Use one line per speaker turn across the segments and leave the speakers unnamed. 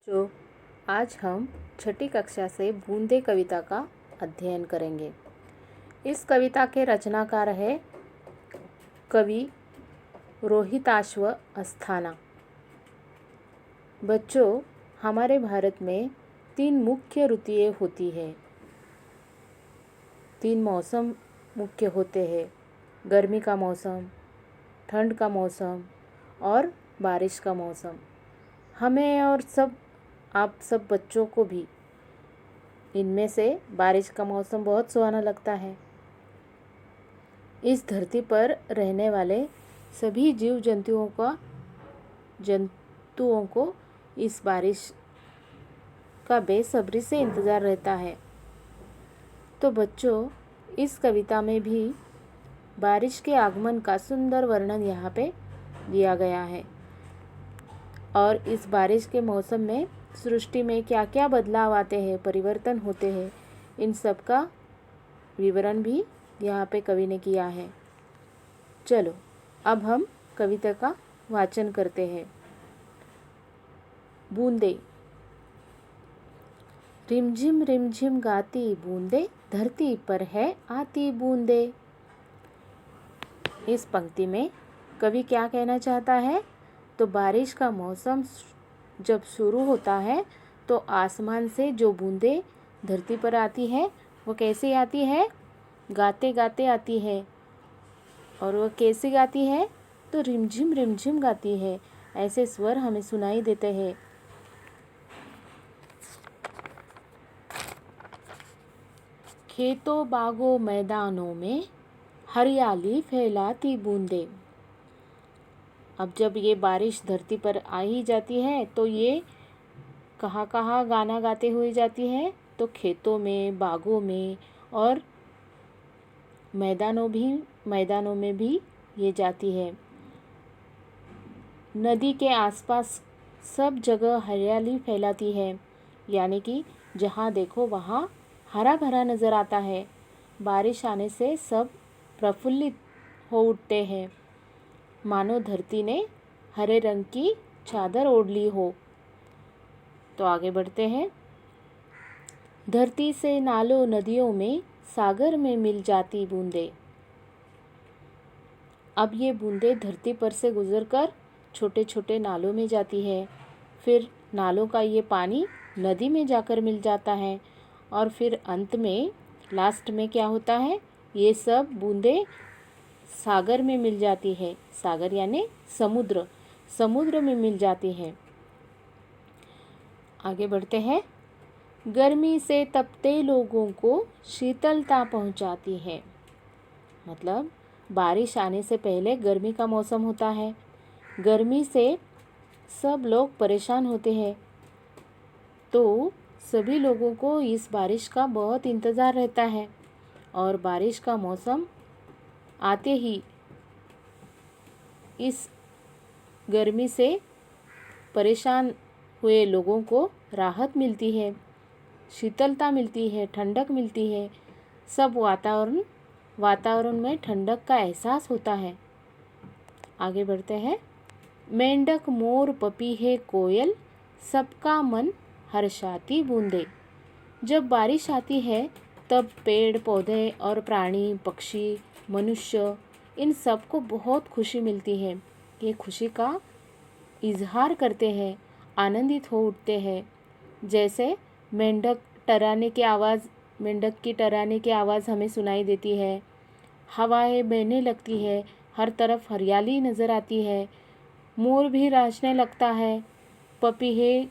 तो आज हम छठी कक्षा से बूंदे कविता का अध्ययन करेंगे। इस कविता के रचनाकार है कवि रोहिताश्व अस्थाना। बच्चों, हमारे भारत में 3 मुख्य ऋतुएं होती है। 3 मौसम मुख्य होते हैं: गर्मी का मौसम, ठंड का मौसम और बारिश का मौसम। हमें और आप सब बच्चों को भी इनमें से बारिश का मौसम बहुत सुहाना लगता है। इस धरती पर रहने वाले सभी जंतुओं को इस बारिश का बेसब्री से इंतज़ार रहता है। तो बच्चों, इस कविता में भी बारिश के आगमन का सुंदर वर्णन यहाँ पे दिया गया है और इस बारिश के मौसम में सृष्टि में क्या क्या बदलाव आते हैं, परिवर्तन होते हैं, इन सब का विवरण भी यहाँ पे कवि ने किया है। चलो अब हम कविता का वाचन करते हैं। बूंदे। रिमझिम गाती बूंदे, धरती पर है आती बूंदे। इस पंक्ति में कवि क्या कहना चाहता है? तो बारिश का मौसम जब शुरू होता है तो आसमान से जो बूंदें धरती पर आती है वो कैसे आती है? गाते गाते आती है। और वो कैसे गाती है? तो रिमझिम गाती है। ऐसे स्वर हमें सुनाई देते हैं। खेतों बागों मैदानों में हरियाली फैलाती बूंदे। अब जब ये बारिश धरती पर आ ही जाती है तो ये कहाँ कहाँ गाना गाते हुए जाती है? तो खेतों में, बागों में और मैदानों में भी ये जाती है। नदी के आसपास सब जगह हरियाली फैलाती है, यानी कि जहाँ देखो वहाँ हरा भरा नज़र आता है। बारिश आने से सब प्रफुल्लित हो उठते हैं, मानो धरती ने हरे रंग की चादर ओढ़ ली हो। तो आगे बढ़ते हैं। धरती से नालों नदियों में, सागर में मिल जाती बूंदे। अब ये बूंदे धरती पर से गुजरकर छोटे छोटे नालों में जाती है। फिर नालों का ये पानी नदी में जाकर मिल जाता है और फिर अंत में लास्ट में क्या होता है? ये सब बूंदे सागर में मिल जाती है। सागर यानी समुद्र में मिल जाती है। आगे बढ़ते हैं। गर्मी से तपते लोगों को शीतलता पहुंचाती है। मतलब बारिश आने से पहले गर्मी का मौसम होता है। गर्मी से सब लोग परेशान होते हैं, तो सभी लोगों को इस बारिश का बहुत इंतज़ार रहता है और बारिश का मौसम आते ही इस गर्मी से परेशान हुए लोगों को राहत मिलती है, शीतलता मिलती है, ठंडक मिलती है। सब वातावरण में ठंडक का एहसास होता है। आगे बढ़ते हैं। मेंढक मोर पपीहे कोयल, सबका मन हर्षाती बूंदे। जब बारिश आती है तब पेड़ पौधे और प्राणी पक्षी मनुष्य इन सबको बहुत खुशी मिलती है। ये खुशी का इजहार करते हैं, आनंदित हो उठते हैं। जैसे मेंढक की टराने की आवाज़ हमें सुनाई देती है। हवाएं बहने लगती है, हर तरफ हरियाली नज़र आती है। मोर भी नाचने लगता है, पपीहे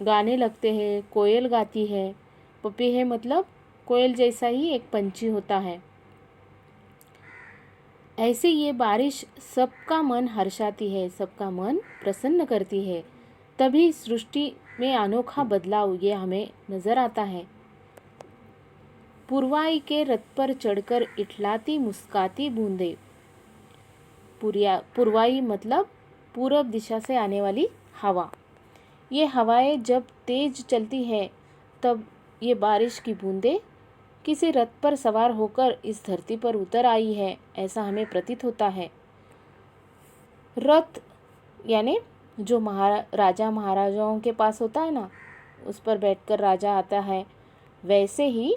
गाने लगते हैं, कोयल गाती है। पपीहे मतलब कोयल जैसा ही एक पंछी होता है। ऐसे ये बारिश सबका मन हर्षाती है, सबका मन प्रसन्न करती है। तभी सृष्टि में अनोखा बदलाव ये हमें नज़र आता है। पुरवाई के रथ पर चढ़कर इठलाती मुस्काती बूंदे। पुरवाई मतलब पूरब दिशा से आने वाली हवा। ये हवाएं जब तेज चलती है तब ये बारिश की बूंदें किसी रथ पर सवार होकर इस धरती पर उतर आई है, ऐसा हमें प्रतीत होता है। रथ यानी जो राजा महाराजाओं के पास होता है ना, उस पर बैठकर राजा आता है, वैसे ही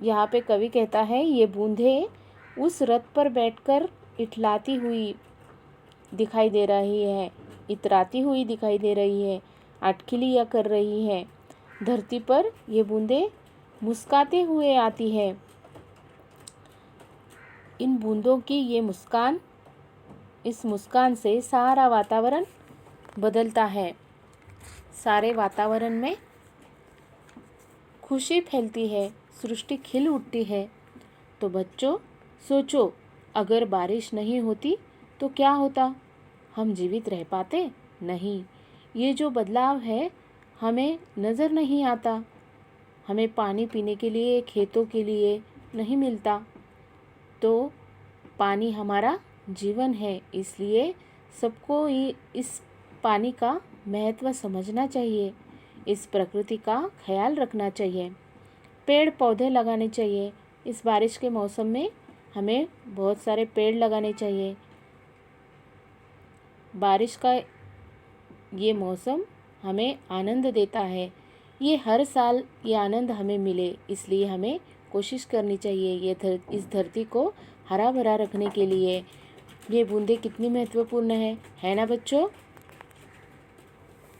यहाँ पे कवि कहता है ये बूंदें उस रथ पर बैठकर इठलाती हुई दिखाई दे रही है, इतराती हुई दिखाई दे रही है, अटखिलियाँ कर रही है। धरती पर ये बूंदें मुस्काते हुए आती है। इन बूंदों की ये मुस्कान, इस मुस्कान से सारा वातावरण बदलता है, सारे वातावरण में खुशी फैलती है, सृष्टि खिल उठती है। तो बच्चों सोचो, अगर बारिश नहीं होती तो क्या होता? हम जीवित रह पाते? नहीं। ये जो बदलाव है हमें नज़र नहीं आता। हमें पानी पीने के लिए खेतों के लिए नहीं मिलता। तो पानी हमारा जीवन है, इसलिए सबको इस पानी का महत्व समझना चाहिए, इस प्रकृति का ख्याल रखना चाहिए, पेड़ पौधे लगाने चाहिए। इस बारिश के मौसम में हमें बहुत सारे पेड़ लगाने चाहिए। बारिश का ये मौसम हमें आनंद देता है। ये हर साल ये आनंद हमें मिले, इसलिए हमें कोशिश करनी चाहिए इस धरती को हरा भरा रखने के लिए। ये बूंदें कितनी महत्वपूर्ण है ना बच्चों?